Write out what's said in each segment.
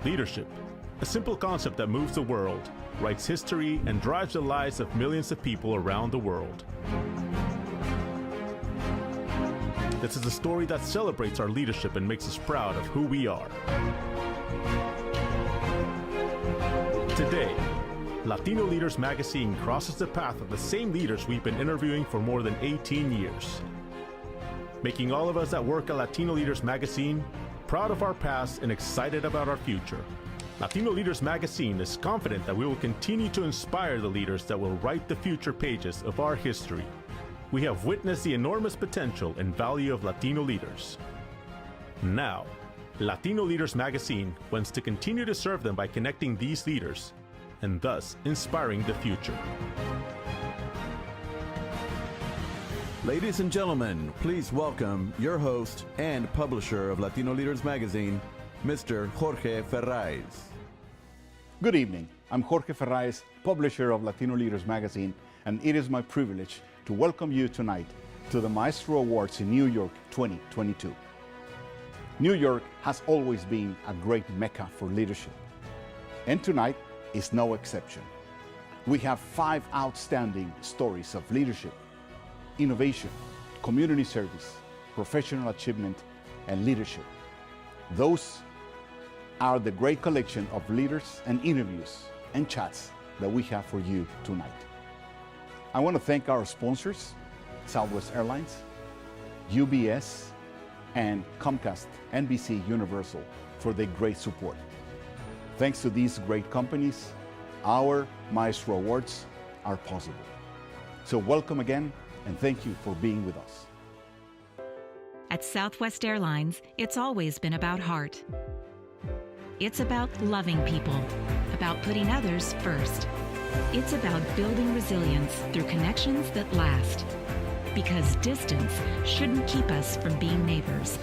Leadership, a simple concept that moves the world, writes history, and drives the lives of millions of people around the world. This is a story that celebrates our leadership and makes us proud of who we are. Today, Latino Leaders Magazine crosses the path of the same leaders we've been interviewing for more than 18 years, making all of us that work at Latino Leaders Magazine proud of our past and excited about our future. Latino Leaders Magazine is confident that we will continue to inspire the leaders that will write the future pages of our history. We have witnessed the enormous potential and value of Latino leaders. Now, Latino Leaders Magazine wants to continue to serve them by connecting these leaders and thus inspiring the future. Ladies and gentlemen, please welcome your host and publisher of Latino Leaders Magazine, Mr. Jorge Ferraiz. Good evening. I'm Jorge Ferraiz, publisher of Latino Leaders Magazine, and it is my privilege to welcome you tonight to the Maestro Awards in New York 2022. New York has always been a great mecca for leadership, and tonight is no exception. We have 5 outstanding stories of leadership, innovation, community service, professional achievement, and leadership. Those are the great collection of leaders and interviews and chats that we have for you tonight. I want to thank our sponsors, Southwest Airlines, UBS, and Comcast NBC Universal for their great support. Thanks to these great companies, our Maestro Awards are possible. So welcome again, and thank you for being with us. At Southwest Airlines, it's always been about heart. It's about loving people, about putting others first. It's about building resilience through connections that last. Because distance shouldn't keep us from being neighbors.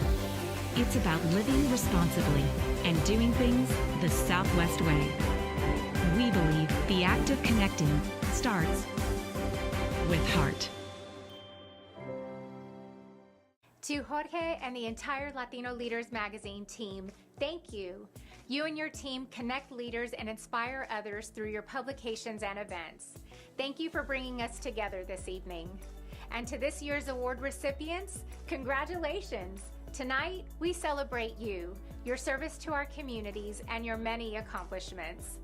It's about living responsibly and doing things the Southwest way. We believe the act of connecting starts with heart. To Jorge and the entire Latino Leaders Magazine team, thank you. You and your team connect leaders and inspire others through your publications and events. Thank you for bringing us together this evening. And to this year's award recipients, congratulations. Tonight, we celebrate you, your service to our communities, and your many accomplishments.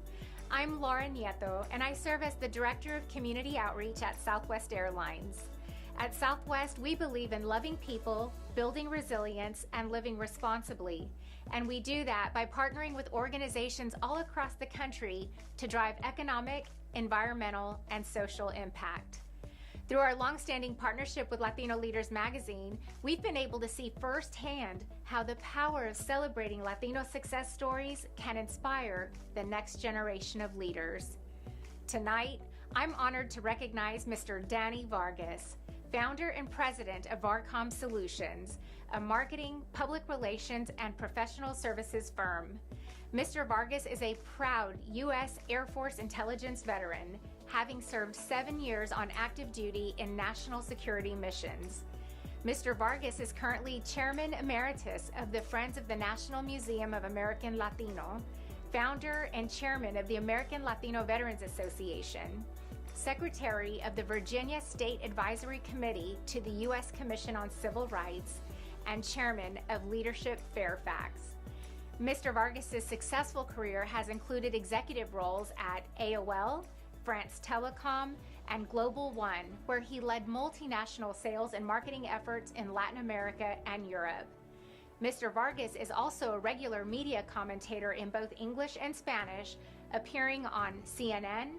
I'm Laura Nieto, and I serve as the Director of Community Outreach at Southwest Airlines. At Southwest, we believe in loving people, building resilience, and living responsibly. And we do that by partnering with organizations all across the country to drive economic, environmental, and social impact. Through our longstanding partnership with Latino Leaders Magazine, we've been able to see firsthand how the power of celebrating Latino success stories can inspire the next generation of leaders. Tonight, I'm honored to recognize Mr. Danny Vargas, founder and president of Varcom Solutions, a marketing, public relations, and professional services firm. Mr. Vargas is a proud U.S. Air Force intelligence veteran, having served 7 years on active duty in national security missions. Mr. Vargas is currently Chairman Emeritus of the Friends of the National Museum of American Latino, founder and Chairman of the American Latino Veterans Association, Secretary of the Virginia State Advisory Committee to the U.S. Commission on Civil Rights, and Chairman of Leadership Fairfax. Mr. Vargas's successful career has included executive roles at AOL, France Telecom, and Global One, where he led multinational sales and marketing efforts in Latin America and Europe. Mr. Vargas is also a regular media commentator in both English and Spanish, appearing on CNN,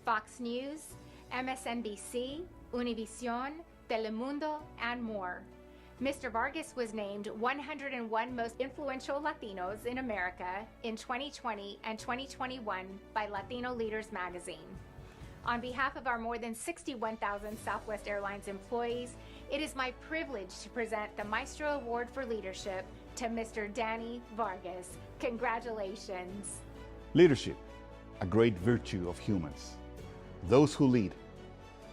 Fox News, MSNBC, Univision, Telemundo, and more. Mr. Vargas was named 101 Most Influential Latinos in America in 2020 and 2021 by Latino Leaders Magazine. On behalf of our more than 61,000 Southwest Airlines employees, it is my privilege to present the Maestro Award for Leadership to Mr. Danny Vargas. Congratulations. Leadership, a great virtue of humans. Those who lead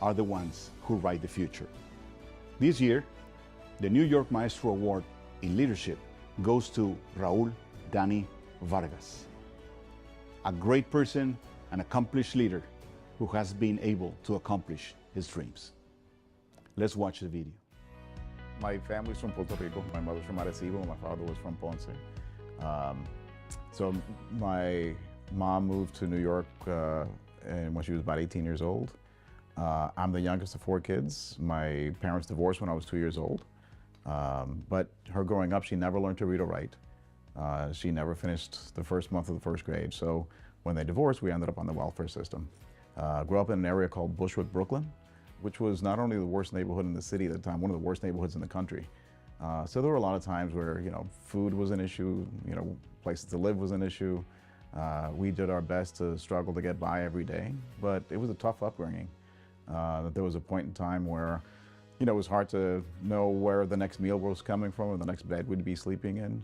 are the ones who write the future. This year, the New York Maestro Award in Leadership goes to Raul Danny Vargas. a great person, an accomplished leader who has been able to accomplish his dreams. Let's watch the video. My family's from Puerto Rico. My mother's from Arecibo. My father was from Ponce. So my mom moved to New York and when she was about 18 years old. I'm the youngest of 4 kids. My parents divorced when I was 2 years old. But her growing up, she never learned to read or write. She never finished the first month of the first grade. So when they divorced, we ended up on the welfare system. Grew up in an area called Bushwick, Brooklyn, which was not only the worst neighborhood in the city at the time, one of the worst neighborhoods in the country. So there were a lot of times where, food was an issue, places to live was an issue. We did our best to struggle to get by every day, but it was a tough upbringing. There was a point in time where, it was hard to know where the next meal was coming from or the next bed we'd be sleeping in,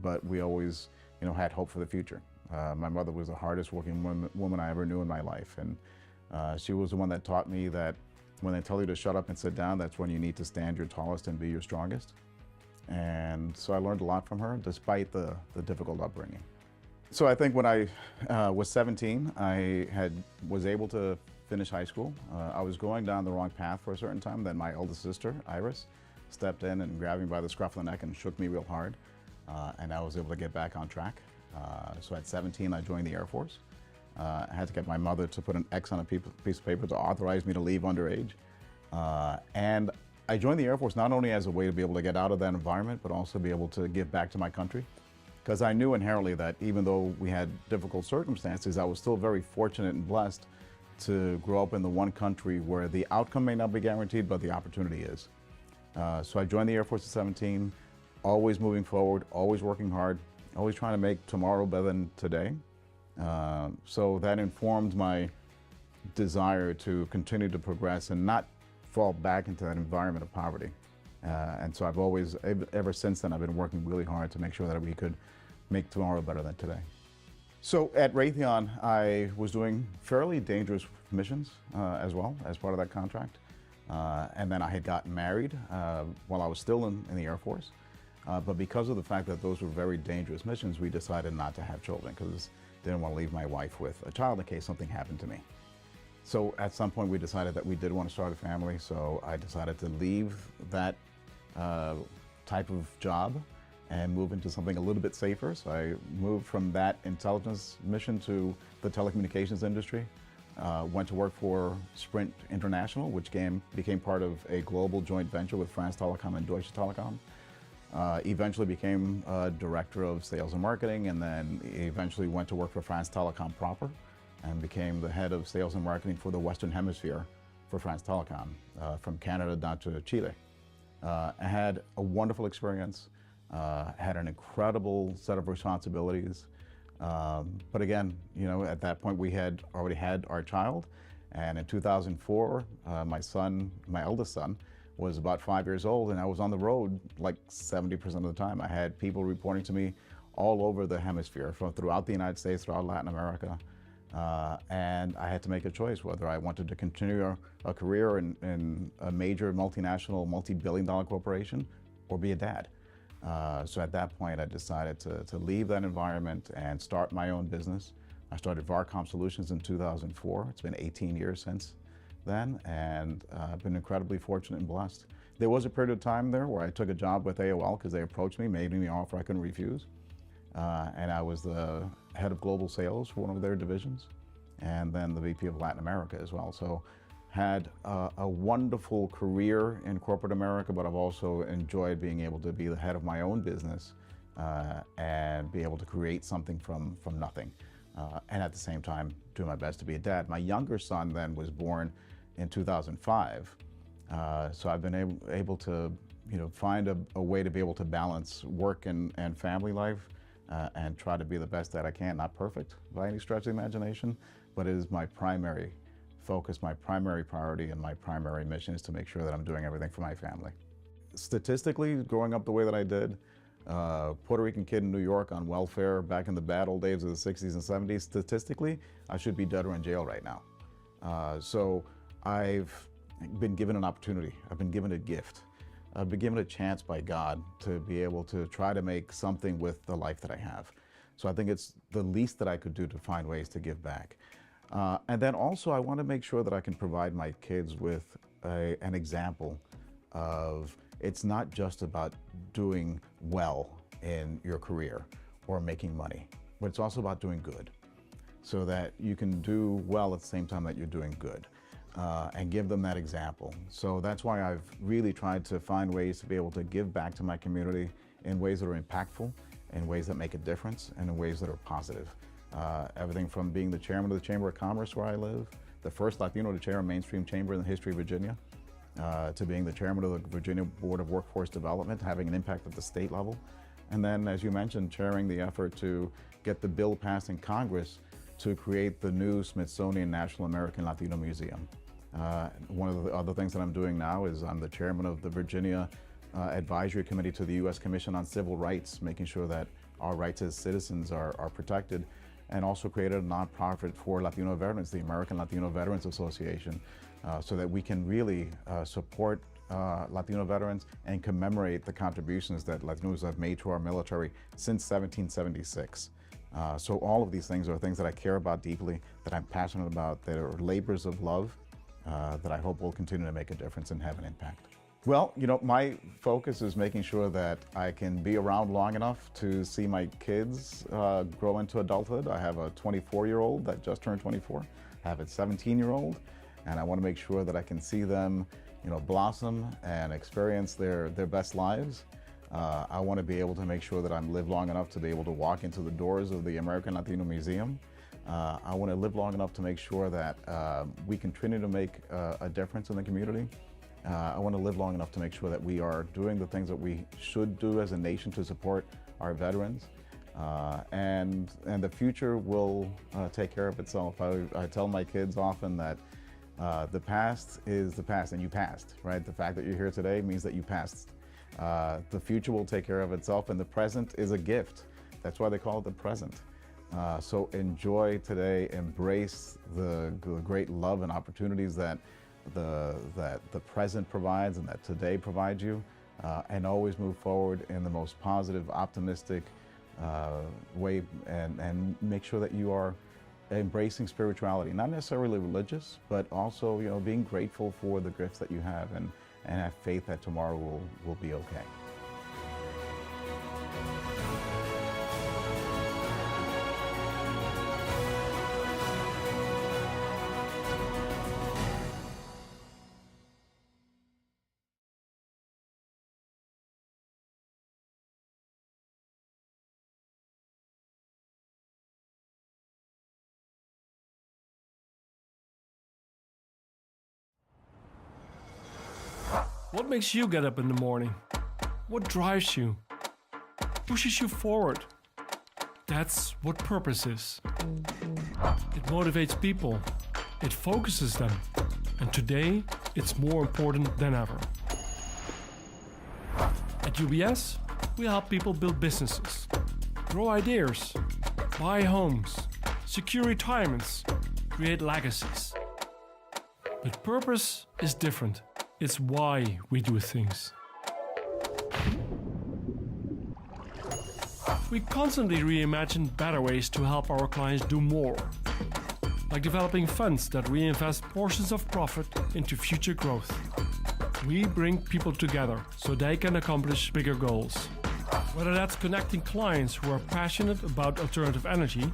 but we always, had hope for the future. My mother was the hardest working woman I ever knew in my life, and she was the one that taught me that when they tell you to shut up and sit down, that's when you need to stand your tallest and be your strongest. And so I learned a lot from her, despite the difficult upbringing. So I think when I was 17, I was able to finish high school. I was going down the wrong path for a certain time. Then my eldest sister, Iris, stepped in and grabbed me by the scruff of the neck and shook me real hard. And I was able to get back on track. So at 17, I joined the Air Force. I had to get my mother to put an X on a piece of paper to authorize me to leave underage. And I joined the Air Force not only as a way to be able to get out of that environment, but also be able to give back to my country. Because I knew inherently that even though we had difficult circumstances, I was still very fortunate and blessed to grow up in the one country where the outcome may not be guaranteed, but the opportunity is. So I joined the Air Force at 17, always moving forward, always working hard, always trying to make tomorrow better than today. So that informed my desire to continue to progress and not fall back into that environment of poverty. And so I've always, ever since then, I've been working really hard to make sure that we could make tomorrow better than today. So at Raytheon, I was doing fairly dangerous missions as well, as part of that contract. And then I had gotten married while I was still in the Air Force. But because of the fact that those were very dangerous missions, we decided not to have children because I didn't want to leave my wife with a child in case something happened to me. So at some point we decided that we did want to start a family, so I decided to leave that type of job and move into something a little bit safer. So I moved from that intelligence mission to the telecommunications industry. Went to work for Sprint International, which became part of a global joint venture with France Telecom and Deutsche Telekom. Eventually became director of sales and marketing, and then eventually went to work for France Telecom proper and became the head of sales and marketing for the Western Hemisphere for France Telecom, from Canada down to Chile. I had a wonderful experience, had an incredible set of responsibilities. But again, at that point we had already had our child, and in 2004, my eldest son, was about 5 years old, and I was on the road like 70% of the time. I had people reporting to me all over the hemisphere, from throughout the United States, throughout Latin America, and I had to make a choice whether I wanted to continue a career in a major multinational, multi-billion-dollar corporation, or be a dad. So at that point, I decided to leave that environment and start my own business. I started Varcom Solutions in 2004. It's been 18 years since then, and I've been incredibly fortunate and blessed. There was a period of time there where I took a job with AOL because they approached me, made me an offer I couldn't refuse. And I was the head of global sales for one of their divisions, and then the VP of Latin America as well. So had a wonderful career in corporate America, but I've also enjoyed being able to be the head of my own business and be able to create something from nothing. And at the same time, do my best to be a dad. My younger son then was born in 2005. So I've been able to find a way to be able to balance work and family life and try to be the best that I can. Not perfect by any stretch of the imagination, but it is my primary focus, my primary priority, and my primary mission is to make sure that I'm doing everything for my family. Statistically, growing up the way that I did, Puerto Rican kid in New York on welfare back in the bad old days of the 60s and 70s, statistically, I should be dead or in jail right now. So I've been given an opportunity. I've been given a gift. I've been given a chance by God to be able to try to make something with the life that I have. So I think it's the least that I could do to find ways to give back. And then also I want to make sure that I can provide my kids with an example of it's not just about doing well in your career or making money, but it's also about doing good, so that you can do well at the same time that you're doing good, and give them that example. So that's why I've really tried to find ways to be able to give back to my community in ways that are impactful, in ways that make a difference, and in ways that are positive. Everything from being the chairman of the Chamber of Commerce where I live, the first Latino to chair a mainstream chamber in the history of Virginia, to being the chairman of the Virginia Board of Workforce Development, having an impact at the state level. And then, as you mentioned, chairing the effort to get the bill passed in Congress to create the new Smithsonian National American Latino Museum. One of the other things that I'm doing now is I'm the chairman of the Virginia Advisory Committee to the U.S. Commission on Civil Rights, making sure that our rights as citizens are protected, and also created a nonprofit for Latino veterans, the American Latino Veterans Association, so that we can really support Latino veterans and commemorate the contributions that Latinos have made to our military since 1776. So all of these things are things that I care about deeply, that I'm passionate about, that are labors of love, that I hope will continue to make a difference and have an impact. Well, you know, my focus is making sure that I can be around long enough to see my kids grow into adulthood. I have a 24-year-old that just turned 24. I have a 17-year-old, and I want to make sure that I can see them, you know, blossom and experience their best lives. I want to be able to make sure that I'm live long enough to be able to walk into the doors of the American Latino Museum. I want to live long enough to make sure that we continue to make a difference in the community. I want to live long enough to make sure that we are doing the things that we should do as a nation to support our veterans. And the future will take care of itself. I tell my kids often that the past is the past, and you passed, right? The fact that you're here today means that you passed. The future will take care of itself, and the present is a gift. That's why they call it the present. So enjoy today, embrace the great love and opportunities that the present provides and that today provides you, and always move forward in the most positive, optimistic way, and make sure that you are embracing spirituality, not necessarily religious, but also, you know, being grateful for the gifts that you have, and have faith that tomorrow will be okay. What makes you get up in the morning? What drives you? Pushes you forward? That's what purpose is. It motivates people. It focuses them. And today, it's more important than ever. At UBS, we help people build businesses, grow ideas, buy homes, secure retirements, create legacies. But purpose is different. It's why we do things. We constantly reimagine better ways to help our clients do more, like developing funds that reinvest portions of profit into future growth. We bring people together so they can accomplish bigger goals. Whether that's connecting clients who are passionate about alternative energy,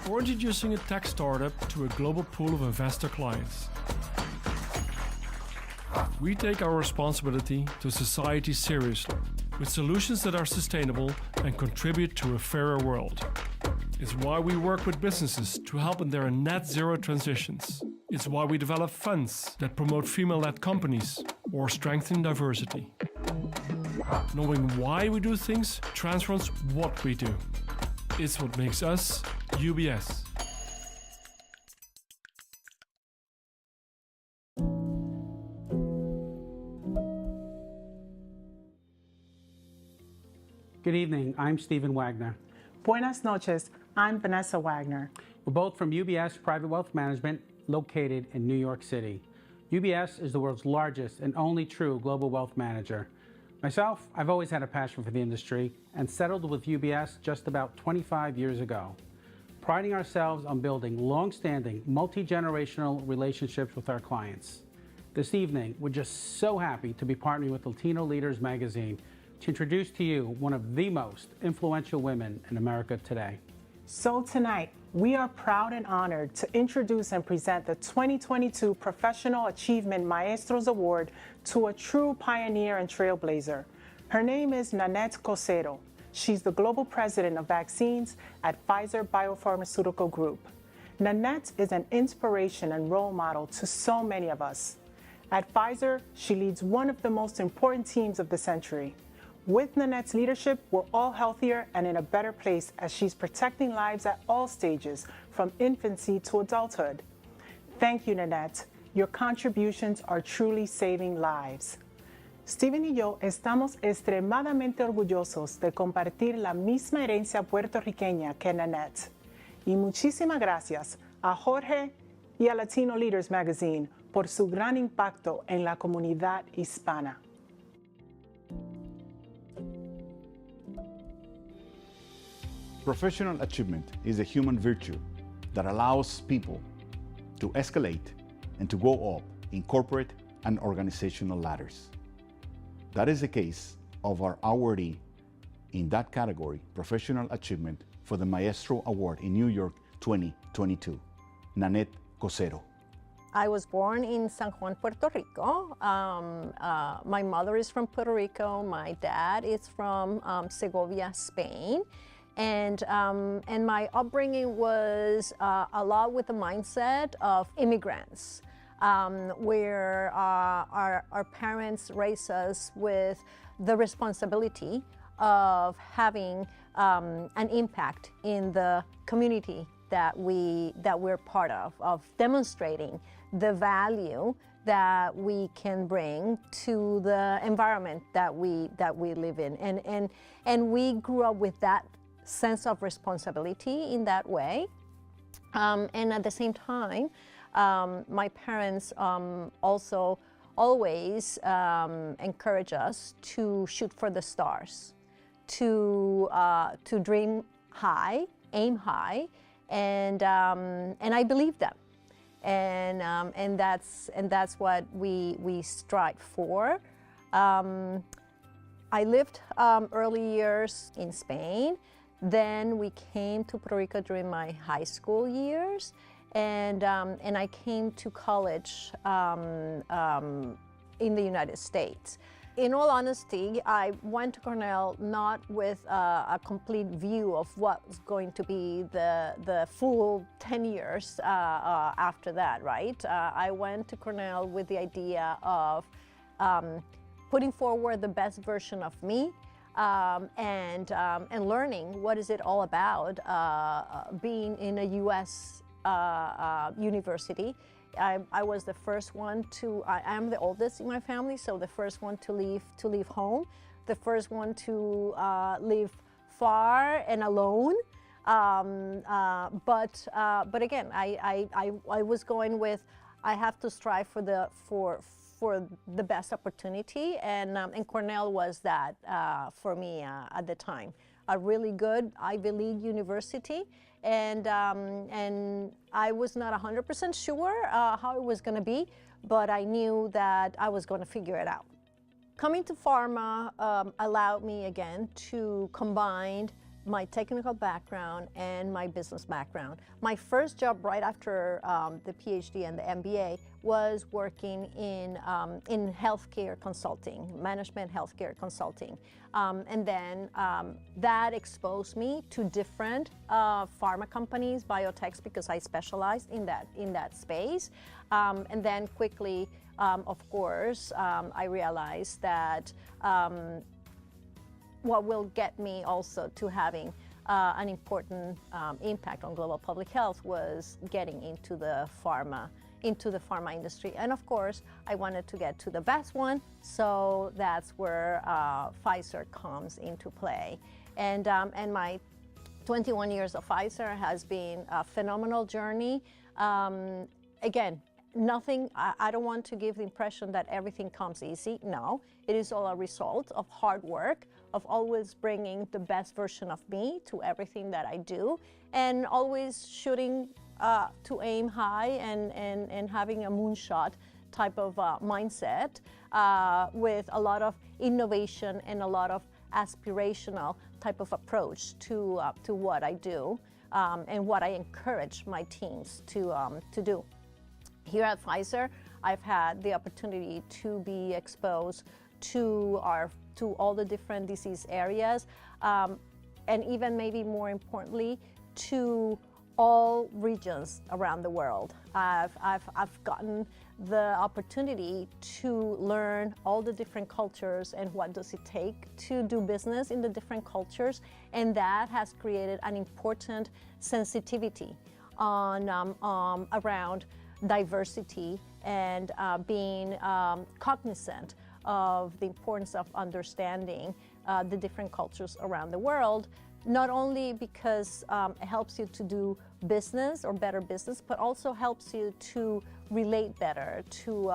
or introducing a tech startup to a global pool of investor clients. We take our responsibility to society seriously, with solutions that are sustainable and contribute to a fairer world. It's why we work with businesses to help in their net zero transitions. It's why we develop funds that promote female-led companies or strengthen diversity. Knowing why we do things transforms what we do. It's what makes us UBS. Good evening, I'm Stephen Wagner. Buenas noches, I'm Vanessa Wagner. We're both from UBS Private Wealth Management, located in New York City. UBS is the world's largest and only true global wealth manager. Myself, I've always had a passion for the industry and settled with UBS just about 25 years ago, priding ourselves on building long-standing, multi-generational relationships with our clients. This evening, we're just so happy to be partnering with Latino Leaders magazine to introduce to you one of the most influential women in America today. So tonight, we are proud and honored to introduce and present the 2022 Professional Achievement Maestros Award to a true pioneer and trailblazer. Her name is Nanette Cosero. She's the Global President of Vaccines at Pfizer Biopharmaceutical Group. Nanette is an inspiration and role model to so many of us. At Pfizer, she leads one of the most important teams of the century. With Nanette's leadership, we're all healthier and in a better place as she's protecting lives at all stages, from infancy to adulthood. Thank you, Nanette. Your contributions are truly saving lives. Steven y yo estamos extremadamente orgullosos de compartir la misma herencia puertorriqueña que Nanette. Y muchísimas gracias a Jorge y a Latino Leaders Magazine por su gran impacto en la comunidad hispana. Professional achievement is a human virtue that allows people to escalate and to go up in corporate and organizational ladders. That is the case of our awardee in that category, Professional Achievement, for the Maestro Award in New York 2022, Nanette Cosero. I was born in San Juan, Puerto Rico. My mother is from Puerto Rico. My dad is from Segovia, Spain. And my upbringing was a lot with the mindset of immigrants, where our parents raised us with the responsibility of having an impact in the community that we're part of demonstrating the value that we can bring to the environment that we live in, and we grew up with that sense of responsibility in that way, and at the same time, my parents also always encourage us to shoot for the stars, to dream high, aim high, and I believe them, and that's what we strive for. I lived early years in Spain. Then we came to Puerto Rico during my high school years, and I came to college in the United States. In all honesty, I went to Cornell not with a complete view of what was going to be the full 10 years after that, right? I went to Cornell with the idea of putting forward the best version of me, and learning what is it all about being in a U.S. University. I was the first one to. I am the oldest in my family, so the first one to leave home, the first one to live far and alone. But again, I was going with. I have to strive for the best opportunity, and Cornell was that for me at the time. A really good Ivy League university, and I was not 100% sure how it was going to be, but I knew that I was going to figure it out. Coming to pharma allowed me again to combine my technical background and my business background. My first job right after the PhD and the MBA was working in healthcare consulting, management healthcare consulting. And then that exposed me to different pharma companies, biotechs, because I specialized in that space. And then quickly, of course, I realized that what will get me also to having an important impact on global public health was getting into the pharma industry. And of course, I wanted to get to the best one, so that's where Pfizer comes into play. And my 21 years of Pfizer has been a phenomenal journey. Again, nothing, I don't want to give the impression that everything comes easy. No, it is all a result of hard work, of always bringing the best version of me to everything that I do, and always shooting to aim high and having a moonshot type of mindset with a lot of innovation and a lot of aspirational type of approach to what I do and what I encourage my teams to do. Here at Pfizer, I've had the opportunity to be exposed to all the different disease areas, and even maybe more importantly, to all regions around the world. I've gotten the opportunity to learn all the different cultures and what does it take to do business in the different cultures, and that has created an important sensitivity on around diversity and being cognizant of the importance of understanding the different cultures around the world, not only because it helps you to do business or better business, but also helps you to relate better to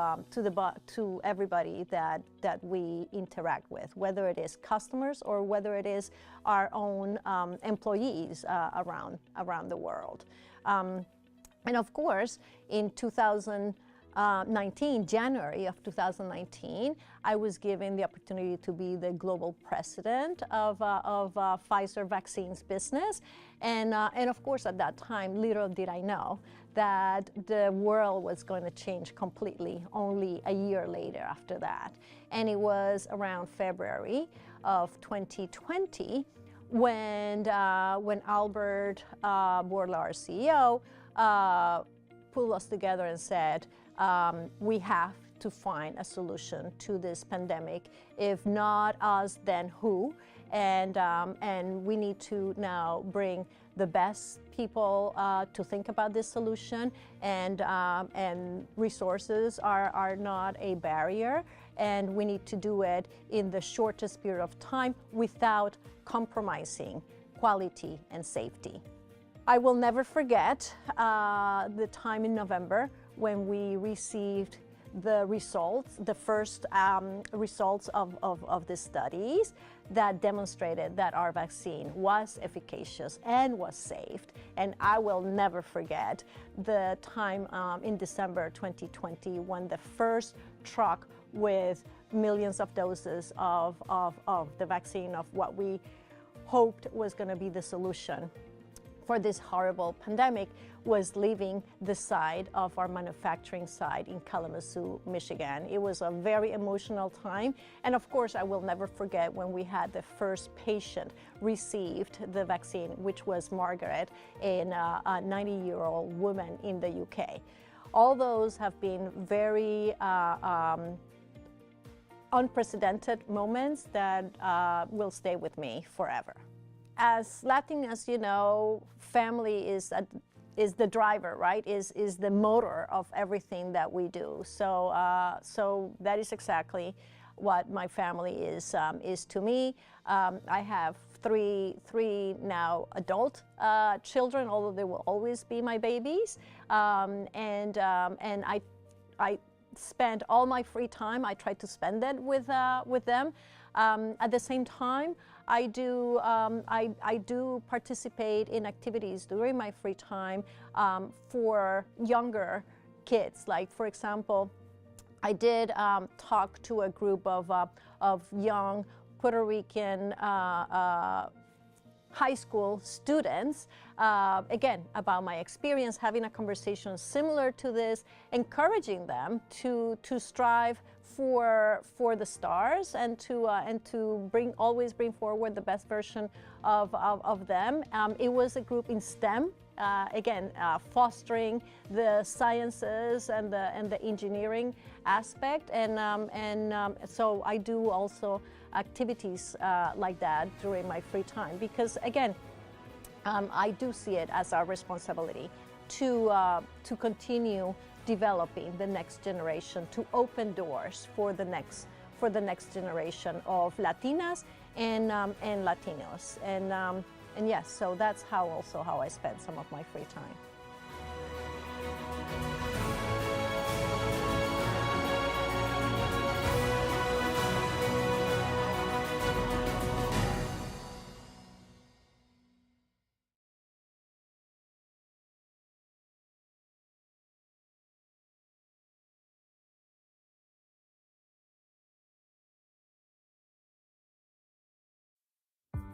everybody that we interact with, whether it is customers or whether it is our own employees around the world. And of course, in 2019, January of 2019, I was given the opportunity to be the global president of Pfizer Vaccines business. And of course, at that time, little did I know that the world was going to change completely only a year later after that. And it was around February of 2020 when Albert Bourla, our CEO, pulled us together and said, we have to find a solution to this pandemic. If not us, then who? And we need to now bring the best people to think about this solution, and resources are not a barrier, and we need to do it in the shortest period of time without compromising quality and safety. I will never forget the time in November when we received the results, the first results of the studies that demonstrated that our vaccine was efficacious and was safe. And I will never forget the time in December 2020 when the first truck with millions of doses of the vaccine, of what we hoped was going to be the solution for this horrible pandemic, was leaving the site of our manufacturing site in Kalamazoo, Michigan. It was a very emotional time. And of course, I will never forget when we had the first patient received the vaccine, which was Margaret, a 90-year-old woman in the UK. All those have been very unprecedented moments that will stay with me forever. As Latinas, you know, family is the driver, right? Is the motor of everything that we do. So so that is exactly what my family is to me. I have three now adult children, although they will always be my babies. And I spend all my free time. I try to spend it with them. At the same time, I do participate in activities during my free time for younger kids. Like, for example, I did talk to a group of young Puerto Rican high school students, again, about my experience, having a conversation similar to this, encouraging them to strive for the stars and to always bring forward the best version of them. It was a group in STEM, again, fostering the sciences and the engineering aspect, and so I do also activities like that during my free time, because again, I do see it as our responsibility to continue developing the next generation, to open doors for the next generation of Latinas and Latinos, and yes, so that's how I spend some of my free time.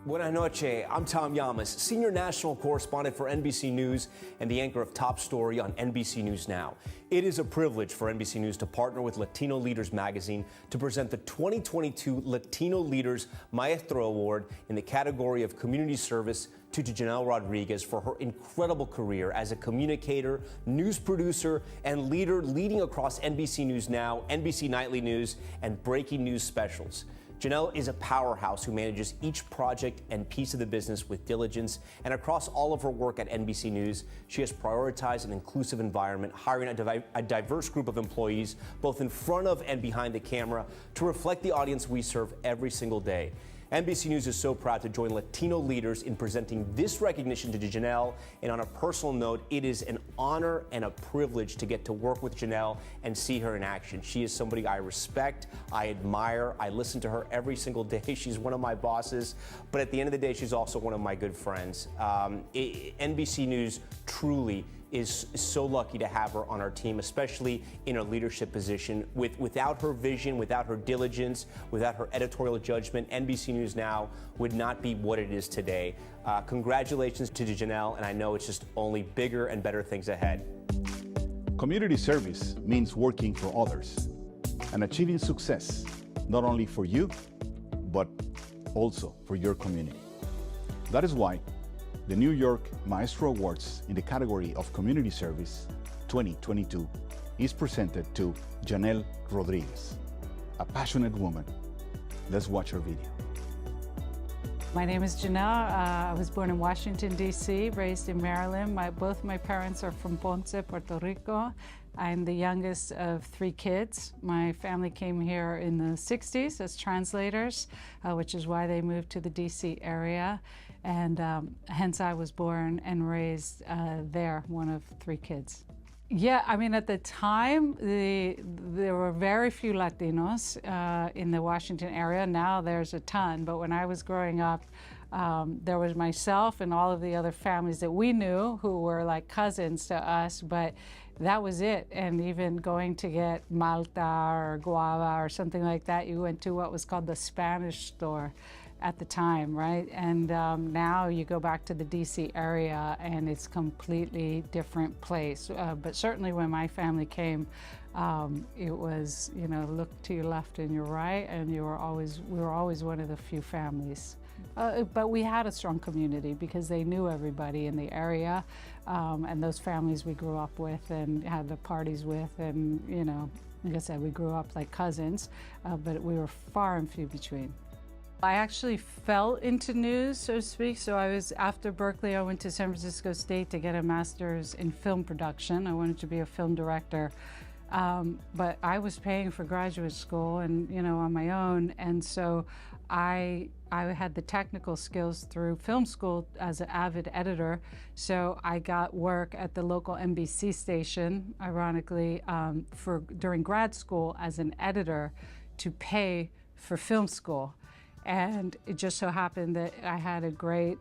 Buenas noches. I'm Tom Llamas, Senior National Correspondent for NBC News and the anchor of Top Story on NBC News Now. It is a privilege for NBC News to partner with Latino Leaders Magazine to present the 2022 Latino Leaders Maestro Award in the category of Community Service to Janelle Rodriguez for her incredible career as a communicator, news producer, and leader leading across NBC News Now, NBC Nightly News, and breaking news specials. Janelle is a powerhouse who manages each project and piece of the business with diligence, and across all of her work at NBC News, she has prioritized an inclusive environment, hiring a diverse group of employees, both in front of and behind the camera, to reflect the audience we serve every single day. NBC News is so proud to join Latino leaders in presenting this recognition to Janelle. And on a personal note, it is an honor and a privilege to get to work with Janelle and see her in action. She is somebody I respect, I admire, I listen to her every single day. She's one of my bosses, but at the end of the day, she's also one of my good friends. NBC News truly is so lucky to have her on our team, especially in a leadership position. Without her vision, without her diligence, without her editorial judgment, NBC News Now would not be what it is today. Congratulations to Janelle, and I know it's just only bigger and better things ahead. Community service means working for others and achieving success, not only for you, but also for your community. That is why the New York Maestro Awards in the category of Community Service 2022 is presented to Janelle Rodriguez, a passionate woman. Let's watch her video. My name is Janelle. I was born in Washington, D.C., raised in Maryland. Both my parents are from Ponce, Puerto Rico. I'm the youngest of 3 kids. My family came here in the 60s as translators, which is why they moved to the D.C. area. And hence I was born and raised there, one of 3 kids. Yeah, I mean, at the time, there were very few Latinos in the Washington area. Now there's a ton, but when I was growing up, there was myself and all of the other families that we knew who were like cousins to us, but that was it. And even going to get Malta or Guava or something like that, you went to what was called the Spanish store at the time, right? And now you go back to the DC area and it's completely different place. But certainly when my family came, it was, you know, look to your left and your right, and we were always one of the few families. But we had a strong community because they knew everybody in the area, and those families we grew up with and had the parties with, and, you know, like I said, we grew up like cousins, but we were far and few between. I actually fell into news, so to speak. So after Berkeley, I went to San Francisco State to get a master's in film production. I wanted to be a film director. But I was paying for graduate school and, you know, on my own. And so I had the technical skills through film school as an avid editor. So I got work at the local NBC station, ironically, during grad school as an editor to pay for film school. And it just so happened that I had a great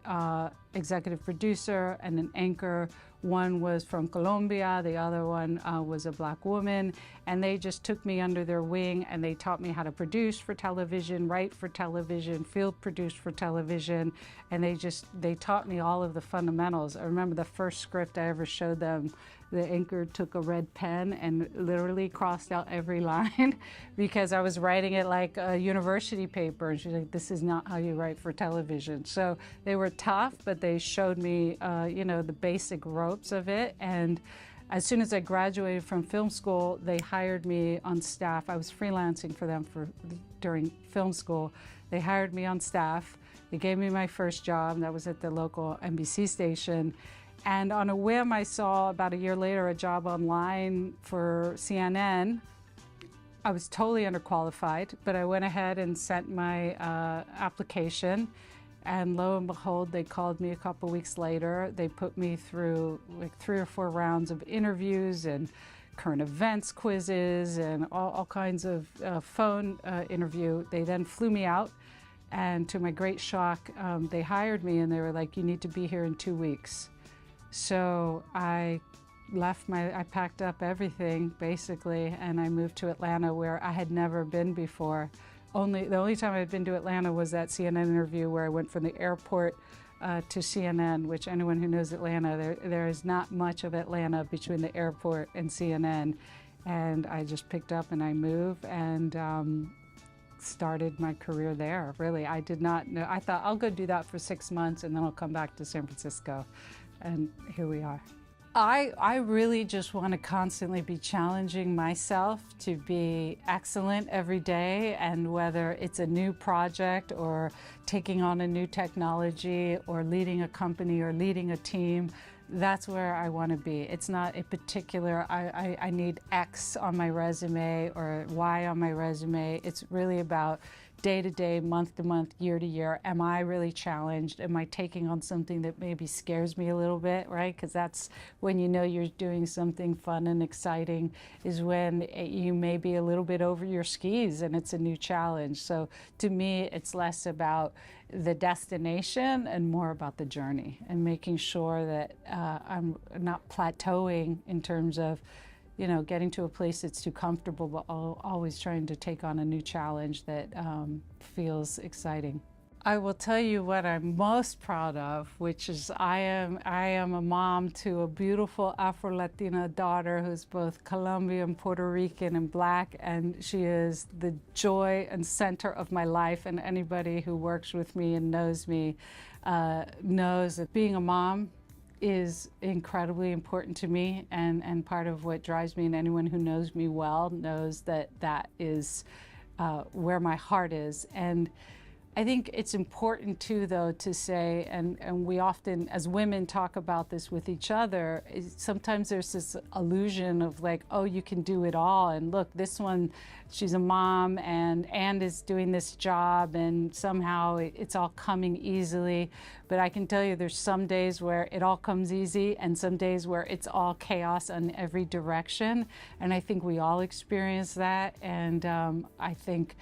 executive producer and an anchor. One was from Colombia, the other one was a Black woman, and they just took me under their wing and they taught me how to produce for television, write for television, field produce for television, and they taught me all of the fundamentals. I remember the first script I ever showed them, the anchor took a red pen and literally crossed out every line because I was writing it like a university paper, and she's like, this is not how you write for television. So they were tough, but they showed me, you know, the basic ropes of it. And as soon as I graduated from film school, they hired me on staff. I was freelancing for them during film school. They hired me on staff. They gave me my first job, and that was at the local NBC station. And on a whim, I saw about a year later a job online for CNN. I was totally underqualified, but I went ahead and sent my application. And lo and behold, they called me a couple weeks later. They put me through like 3 or 4 rounds of interviews and current events quizzes and all kinds of phone interview. They then flew me out, and to my great shock, they hired me, and they were like, you need to be here in 2 weeks. So I packed up everything basically, and I moved to Atlanta, where I had never been before. the only time I'd been to Atlanta was that CNN interview where I went from the airport to CNN, which anyone who knows Atlanta, there is not much of Atlanta between the airport and CNN. And I just picked up and I moved and started my career there. Really, I did not know. I thought I'll go do that for 6 months and then I'll come back to San Francisco. And here we are. I really just want to constantly be challenging myself to be excellent every day, and whether it's a new project or taking on a new technology or leading a company or leading a team, that's where I want to be. It's not a particular, I need X on my resume or Y on my resume. It's really about day to day, month to month, year to year. Am I really challenged? Am I taking on something that maybe scares me a little bit, right? Because that's when you know you're doing something fun and exciting, is when you may be a little bit over your skis and it's a new challenge. So to me, it's less about the destination and more about the journey, and making sure that I'm not plateauing in terms of, you know, getting to a place that's too comfortable, but always trying to take on a new challenge that feels exciting. I will tell you what I'm most proud of, which is I am a mom to a beautiful Afro-Latina daughter who's both Colombian, Puerto Rican, and Black, and she is the joy and center of my life. And anybody who works with me and knows me knows that being a mom is incredibly important to me, and part of what drives me, and anyone who knows me well knows that that is where my heart is. And I think it's important too, though, to say, and we often as women talk about this with each other, sometimes there's this illusion of like, oh, you can do it all, and look, this one, she's a mom and is doing this job, and somehow it's all coming easily. But I can tell you there's some days where it all comes easy and some days where it's all chaos in every direction, and I think we all experience that. And I think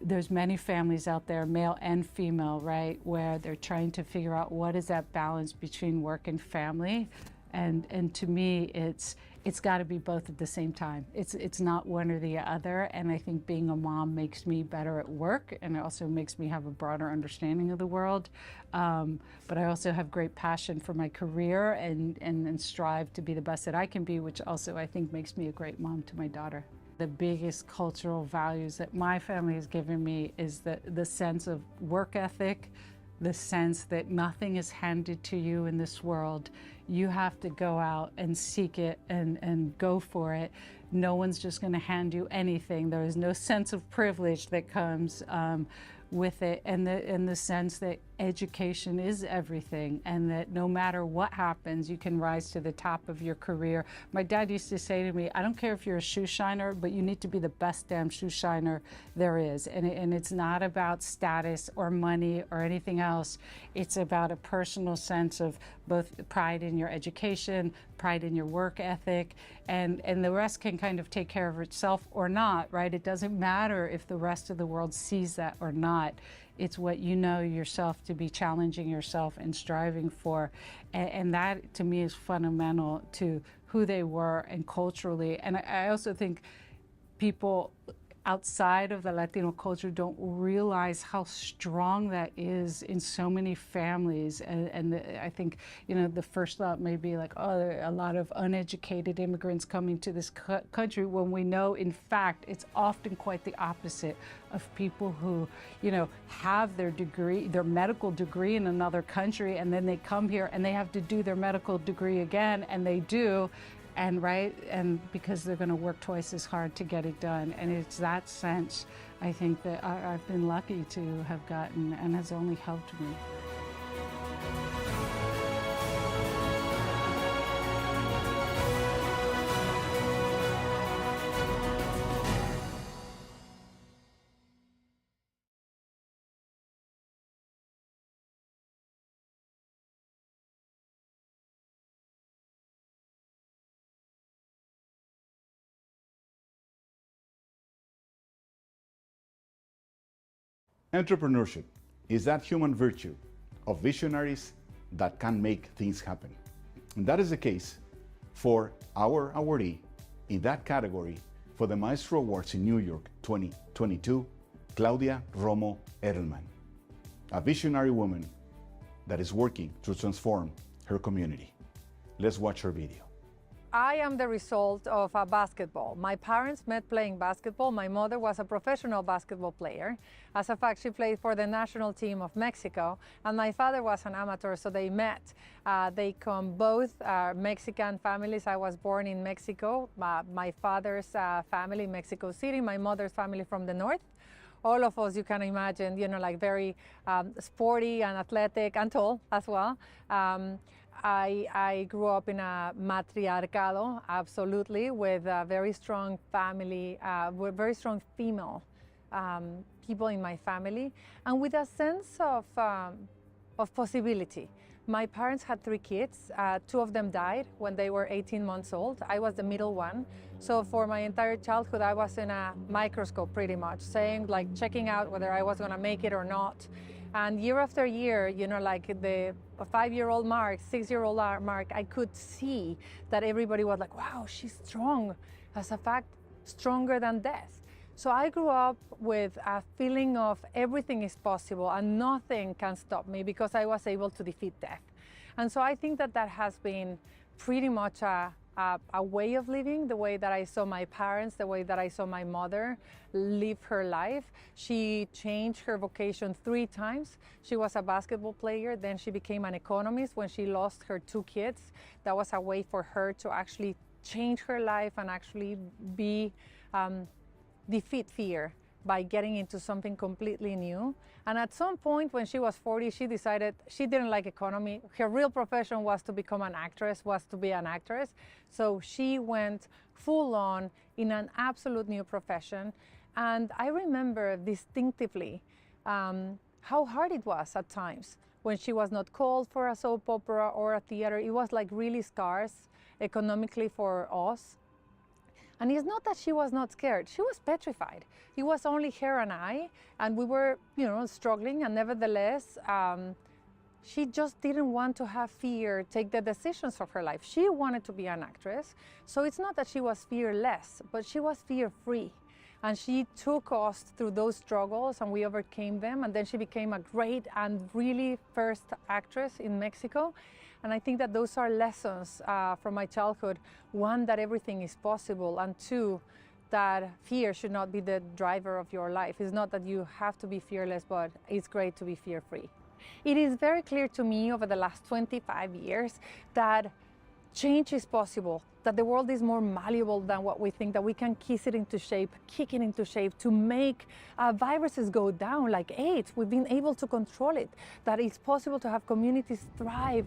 there's many families out there, male and female, right, where they're trying to figure out what is that balance between work and family. And to me, it's got to be both at the same time. It's not one or the other. And I think being a mom makes me better at work, and it also makes me have a broader understanding of the world. But I also have great passion for my career and strive to be the best that I can be, which also I think makes me a great mom to my daughter. The biggest cultural values that my family has given me is the sense of work ethic, the sense that nothing is handed to you in this world. You have to go out and seek it and go for it. No one's just going to hand you anything. There is no sense of privilege that comes with it, and the sense that education is everything, and that no matter what happens, you can rise to the top of your career. My dad used to say to me, I don't care if you're a shoe shiner, but you need to be the best damn shoe shiner there is. And it's not about status or money or anything else. It's about a personal sense of both pride in your education, pride in your work ethic, and the rest can kind of take care of itself or not, right? It doesn't matter if the rest of the world sees that or not. It's what you know yourself to be challenging yourself and striving for. And that, to me, is fundamental to who they were and culturally. And I also think people outside of the Latino culture don't realize how strong that is in so many families. And I think, you know, the first thought may be like, oh, there are a lot of uneducated immigrants coming to this country, when we know, in fact, it's often quite the opposite, of people who, you know, have their degree, their medical degree in another country, and then they come here and they have to do their medical degree again, and they do. And because they're going to work twice as hard to get it done. And it's that sense, I think, that I've been lucky to have gotten, and has only helped me. Entrepreneurship is that human virtue of visionaries that can make things happen. And that is the case for our awardee in that category for the Maestro Awards in New York 2022, Claudia Romo Edelman, a visionary woman that is working to transform her community. Let's watch her video. I am the result of basketball. My parents met playing basketball. My mother was a professional basketball player. As a fact, she played for the national team of Mexico, and my father was an amateur, so they met. They come both Mexican families. I was born in Mexico. My father's family, Mexico City, my mother's family from the north. All of us, you can imagine, you know, like very sporty and athletic and tall as well. I grew up in a matriarcado, absolutely, with a very strong family, with very strong female people in my family, and with a sense of possibility. My parents had 3 kids. 2 of them died when they were 18 months old. I was the middle one. So for my entire childhood, I was in a microscope pretty much, checking out whether I was gonna make it or not. And year after year, you know, like the 5-year-old Mark, 6-year-old Mark, I could see that everybody was like, wow, she's strong. As a fact, stronger than death. So I grew up with a feeling of everything is possible and nothing can stop me because I was able to defeat death. And so I think that that has been pretty much a way of living, the way that I saw my parents, the way that I saw my mother live her life. She changed her vocation 3 times. She was a basketball player, then she became an economist when she lost her 2 kids. That was a way for her to actually change her life and actually defeat fear by getting into something completely new. And at some point when she was 40, she decided she didn't like economy. Her real profession was to become an actress, was to be an actress. So she went full on in an absolute new profession. And I remember distinctively how hard it was at times when she was not called for a soap opera or a theater. It was like really scarce economically for us. And it's not that she was not scared, she was petrified. It was only her and I, and we were, you know, struggling, and nevertheless, she just didn't want to have fear take the decisions of her life. She wanted to be an actress, so it's not that she was fearless, but she was fear-free. And she took us through those struggles and we overcame them, and then she became a great and really first actress in Mexico. And I think that those are lessons from my childhood. 1, that everything is possible, and 2, that fear should not be the driver of your life. It's not that you have to be fearless, but it's great to be fear-free. It is very clear to me over the last 25 years that change is possible, that the world is more malleable than what we think, that we can kick it into shape to make viruses go down like AIDS. We've been able to control it, that it's possible to have communities thrive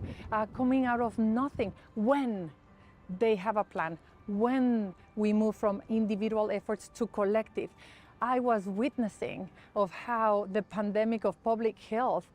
coming out of nothing when they have a plan, when we move from individual efforts to collective. I was witnessing of how the pandemic of public health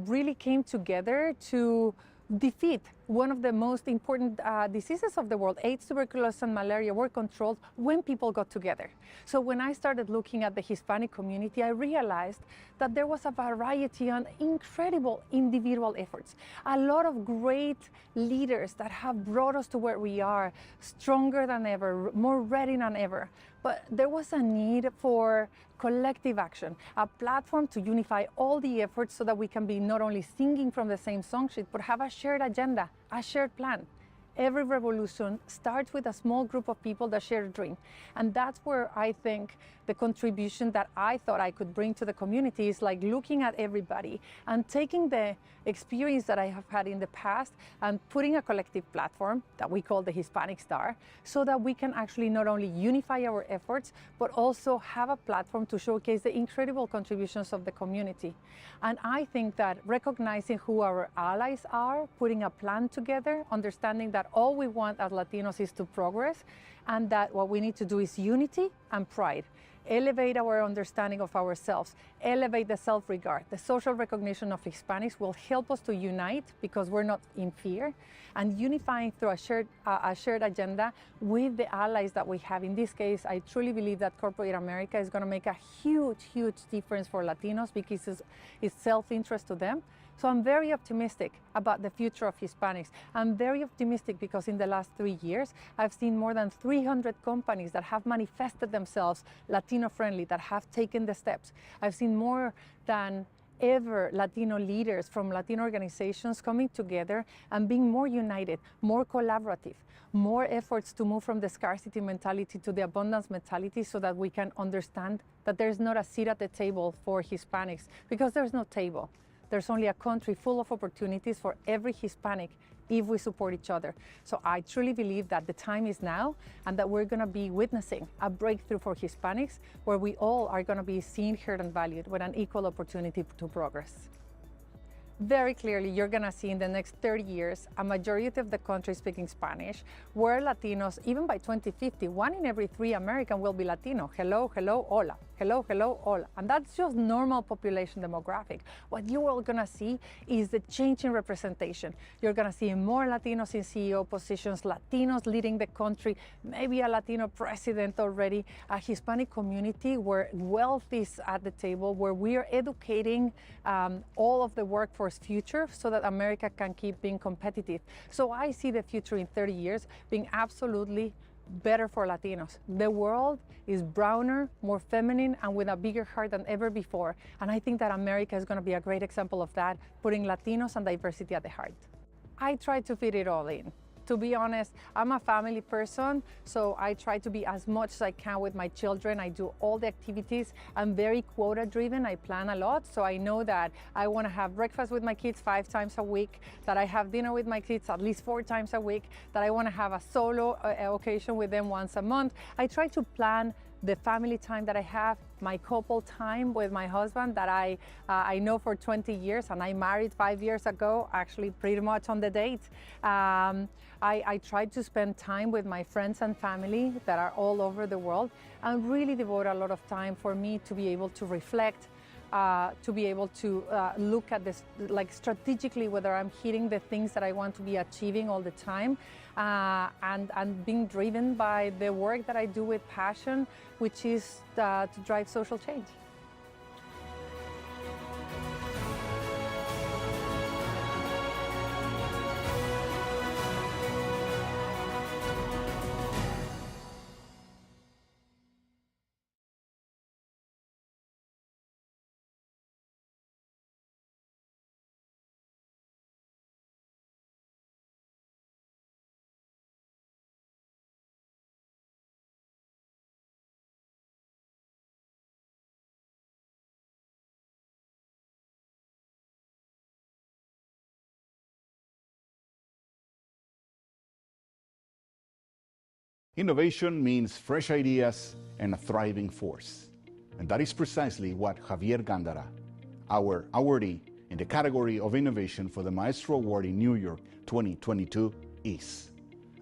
really came together to defeat one of the most important diseases of the world. AIDS, tuberculosis, and malaria were controlled when people got together. So when I started looking at the Hispanic community, I realized that there was a variety and incredible individual efforts. A lot of great leaders that have brought us to where we are, stronger than ever, more ready than ever. But there was a need for collective action, a platform to unify all the efforts so that we can be not only singing from the same song sheet, but have a shared agenda, a shared plan. Every revolution starts with a small group of people that share a dream. And that's where I think the contribution that I thought I could bring to the community is like looking at everybody and taking the experience that I have had in the past and putting a collective platform that we call the Hispanic Star, so that we can actually not only unify our efforts, but also have a platform to showcase the incredible contributions of the community. And I think that recognizing who our allies are, putting a plan together, understanding that all we want as Latinos is to progress, and that what we need to do is unity and pride. Elevate our understanding of ourselves, elevate the self-regard. The social recognition of Hispanics will help us to unite because we're not in fear, and unifying through a shared agenda with the allies that we have. In this case, I truly believe that corporate America is going to make a huge, huge difference for Latinos because it's self-interest to them. So I'm very optimistic about the future of Hispanics. I'm very optimistic because in the last 3 years, I've seen more than 300 companies that have manifested themselves Latino-friendly, that have taken the steps. I've seen more than ever Latino leaders from Latino organizations coming together and being more united, more collaborative, more efforts to move from the scarcity mentality to the abundance mentality so that we can understand that there's not a seat at the table for Hispanics, because there's no table. There's only a country full of opportunities for every Hispanic if we support each other. So I truly believe that the time is now and that we're going to be witnessing a breakthrough for Hispanics where we all are going to be seen, heard, and valued with an equal opportunity to progress. Very clearly, you're going to see in the next 30 years a majority of the country speaking Spanish, where Latinos, even by 2050, 1 in every 3 American will be Latino. Hello, hello, hola. Hello, hello, hola. And that's just normal population demographic. What you're all going to see is the change in representation. You're going to see more Latinos in CEO positions, Latinos leading the country, maybe a Latino president already, a Hispanic community where wealth is at the table, where we are educating all of the workforce future so that America can keep being competitive. So I see the future in 30 years being absolutely better for Latinos. The world is browner, more feminine, and with a bigger heart than ever before. And I think that America is going to be a great example of that, putting Latinos and diversity at the heart. I try to fit it all in. To be honest, I'm a family person, so I try to be as much as I can with my children. I do all the activities. I'm very quota driven. I plan a lot, so I know that I want to have breakfast with my kids 5 times a week, that I have dinner with my kids at least 4 times a week, that I want to have a solo occasion with them once a month. I try to plan the family time that I have, my couple time with my husband that I know for 20 years, and I married 5 years ago, actually pretty much on the date. I try to spend time with my friends and family that are all over the world, and really devote a lot of time for me to be able to reflect, to be able to look at this, like strategically, whether I'm hitting the things that I want to be achieving all the time, and being driven by the work that I do with passion, which is to drive social change. Innovation means fresh ideas and a thriving force. And that is precisely what Javier Gándara, our awardee in the category of innovation for the Maestro Award in New York 2022 is.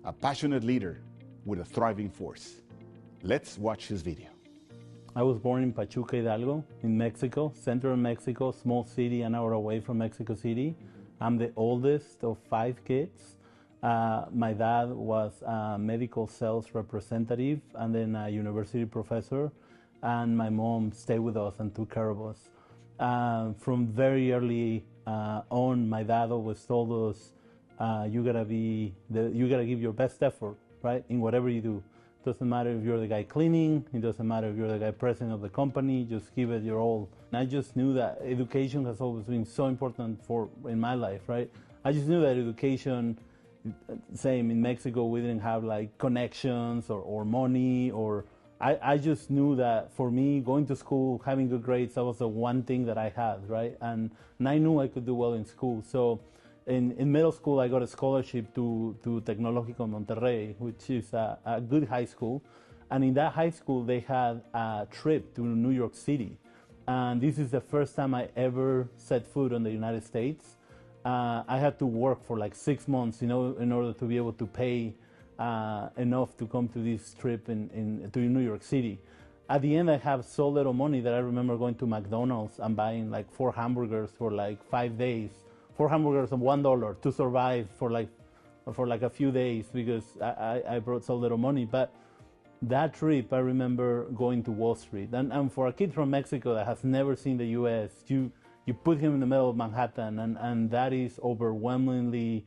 A passionate leader with a thriving force. Let's watch his video. I was born in Pachuca, Hidalgo, in Mexico, central Mexico, small city an hour away from Mexico City. I'm the oldest of 5 kids. My dad was a medical sales representative and then a university professor, and my mom stayed with us and took care of us. From very early on, my dad always told us, you gotta give your best effort, right, in whatever you do. Doesn't matter if you're the guy cleaning, it doesn't matter if you're the guy president of the company, just give it your all. And I just knew that education has always been so important in my life, right? I just knew that education, same in Mexico, we didn't have like connections or money, or I just knew that for me, going to school, having good grades, that was the one thing that I had, right? And I knew I could do well in school. So in middle school, I got a scholarship to Tecnológico Monterrey, which is a good high school. And in that high school, they had a trip to New York City. And this is the first time I ever set foot on the United States. I had to work for like 6 months, in order to be able to pay enough to come to this trip to New York City. At the end, I have so little money that I remember going to McDonald's and buying like 4 hamburgers for like 5 days, 4 hamburgers and $1 to survive for like a few days because I brought so little money. But that trip, I remember going to Wall Street, and for a kid from Mexico that has never seen the U.S., you put him in the middle of Manhattan, and that is overwhelmingly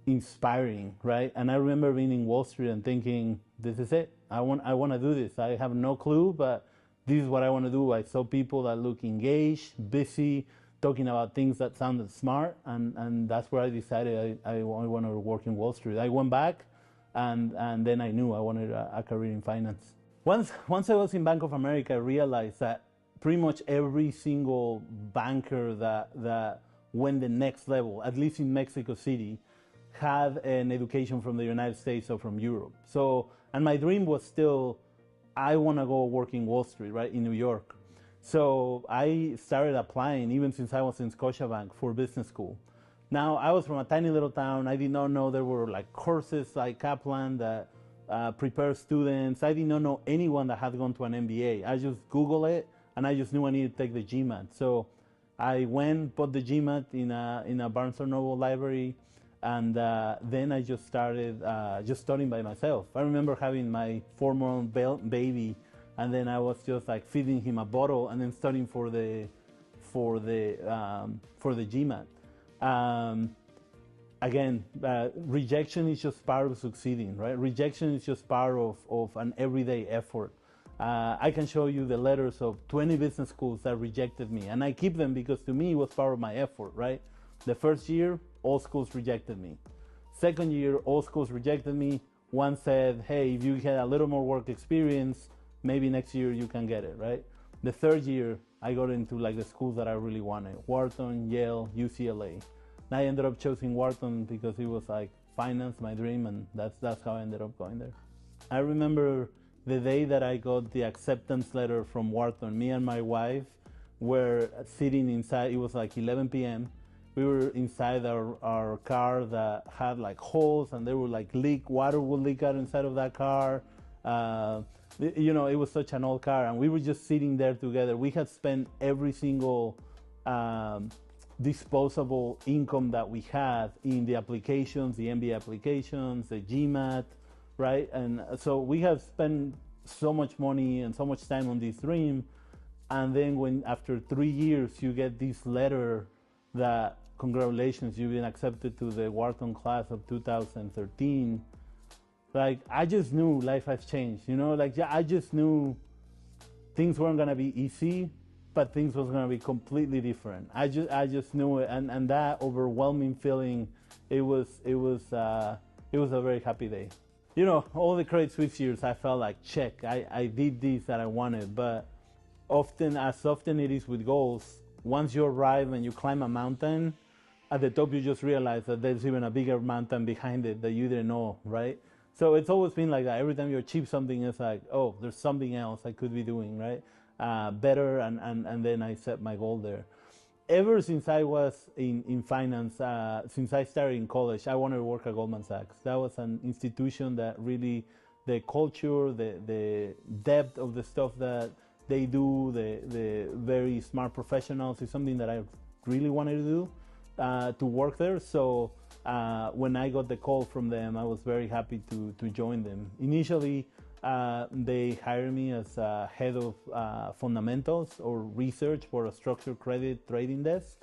inspiring, right? And I remember being in Wall Street and thinking, this is it. I want to do this. I have no clue, but this is what I want to do. I saw people that look engaged, busy, talking about things that sounded smart, and that's where I decided I want to work in Wall Street. I went back, and then I knew I wanted a career in finance. Once I was in Bank of America, I realized that pretty much every single banker that went the next level, at least in Mexico City, had an education from the United States or from Europe. So, and my dream was still, I want to go work in Wall Street, right, in New York. So I started applying, even since I was in Scotiabank, for business school. Now, I was from a tiny little town. I did not know there were like courses like Kaplan that prepare students. I did not know anyone that had gone to an MBA. I just Googled it, and I just knew I needed to take the GMAT. So I went, bought the GMAT in a Barnes & Noble library, and then I just started just studying by myself. I remember having my 4-month baby, and then I was just like feeding him a bottle and then studying for the GMAT. Again, rejection is just part of succeeding, right? Rejection is just part of an everyday effort. I can show you the letters of 20 business schools that rejected me, and I keep them because to me it was part of my effort, right? The first year, all schools rejected me. Second year, all schools rejected me. One said, hey, if you had a little more work experience, maybe next year you can get it, right? The third year, I got into like the schools that I really wanted, Wharton, Yale, UCLA. And I ended up choosing Wharton because it was like finance, my dream, and that's how I ended up going there. I remember the day that I got the acceptance letter from Wharton. Me and my wife were sitting inside, it was like 11 p.m. We were inside our car that had like holes, and there were like water would leak out inside of that car. You know, it was such an old car, and we were just sitting there together. We had spent every single disposable income that we had in the applications, the MBA applications, the GMAT, right? And so we have spent so much money and so much time on this dream, and then when after 3 years you get this letter that congratulations, you've been accepted to the Wharton class of 2013. Like, I just knew life has changed, you know? Like, I just knew things weren't gonna be easy, but things was gonna be completely different. I just knew it, and that overwhelming feeling, it was a very happy day. You know, all the Credit Suisse years, I felt like, check, I did this that I wanted, but as often it is with goals, once you arrive and you climb a mountain, at the top you just realize that there's even a bigger mountain behind it that you didn't know, right? So it's always been like that. Every time you achieve something, it's like, oh, there's something else I could be doing, right? Better, and then I set my goal there. Ever since I was in finance, since I started in college, I wanted to work at Goldman Sachs. That was an institution that really, the culture, the depth of the stuff that they do, the very smart professionals is something that I really wanted to do, to work there. So when I got the call from them, I was very happy to join them. Initially, they hired me as head of fundamentals or research for a structured credit trading desk,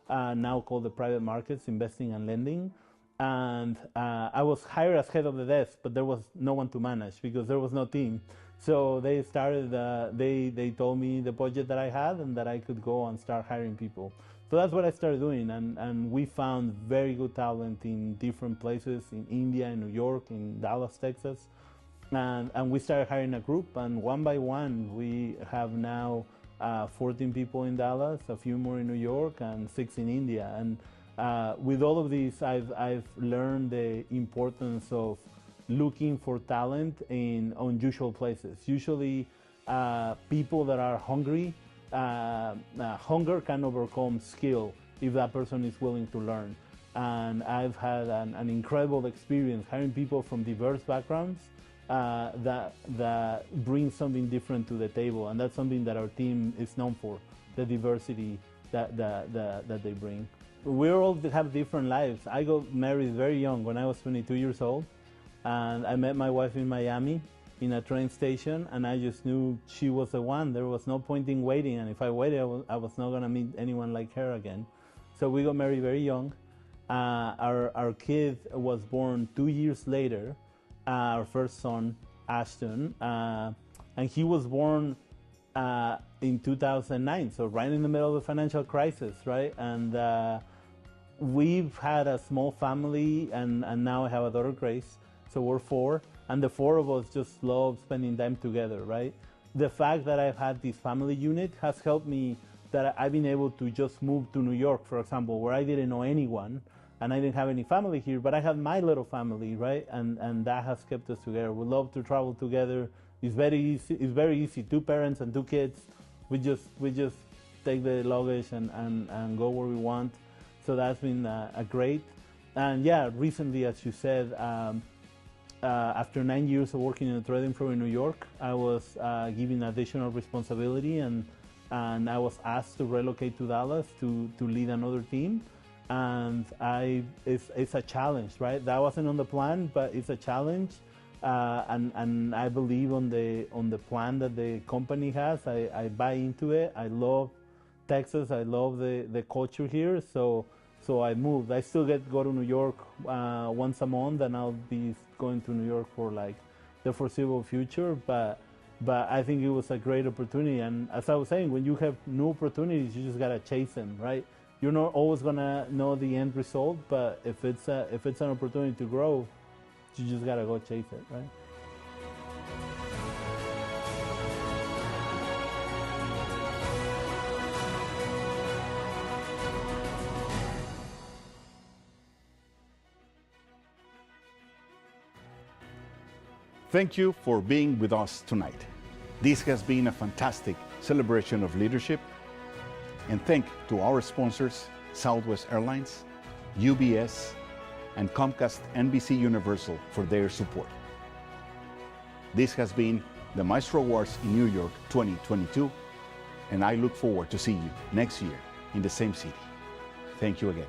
now called the private markets, investing and lending. And I was hired as head of the desk, but there was no one to manage because there was no team. So they started, they told me the budget that I had and that I could go and start hiring people. So that's what I started doing, and we found very good talent in different places, in India, in New York, in Dallas, Texas. And we started hiring a group, and one by one, we have now 14 people in Dallas, a few more in New York, and 6 in India. And with all of these, I've learned the importance of looking for talent in unusual places. Usually, people that are hungry, hunger can overcome skill if that person is willing to learn. And I've had an incredible experience hiring people from diverse backgrounds that bring something different to the table, and that's something that our team is known for, the diversity that they bring. We all have different lives. I got married very young, when I was 22 years old, and I met my wife in Miami, in a train station, and I just knew she was the one. There was no point in waiting, and if I waited, I was not going to meet anyone like her again. So we got married very young. Our kid was born 2 years later, our first son, Ashton, and he was born in 2009, so right in the middle of the financial crisis, right? And we've had a small family, and now I have a daughter, Grace, so we're 4, and the 4 of us just love spending time together, right? The fact that I've had this family unit has helped me, that I've been able to just move to New York, for example, where I didn't know anyone, and I didn't have any family here, but I had my little family, right? And that has kept us together. We love to travel together. It's very easy. It's very easy. 2 parents and 2 kids. We just take the luggage and go where we want. So that's been a great. And yeah, recently, as you said, after 9 years of working in a trading firm in New York, I was given additional responsibility, and I was asked to relocate to Dallas to lead another team. And it's a challenge, right? That wasn't on the plan, but it's a challenge. And I believe on the plan that the company has. I buy into it. I love Texas. I love the culture here. So I moved. I still get to go to New York once a month, and I'll be going to New York for like the foreseeable future. But I think it was a great opportunity. And as I was saying, when you have new opportunities, you just gotta chase them, right? You're not always gonna know the end result, but if it's an opportunity to grow, you just gotta go chase it, right? Thank you for being with us tonight. This has been a fantastic celebration of leadership. And thank to our sponsors, Southwest Airlines, UBS, and Comcast NBC Universal for their support. This has been the Maestro Awards in New York 2022, and I look forward to seeing you next year in the same city. Thank you again.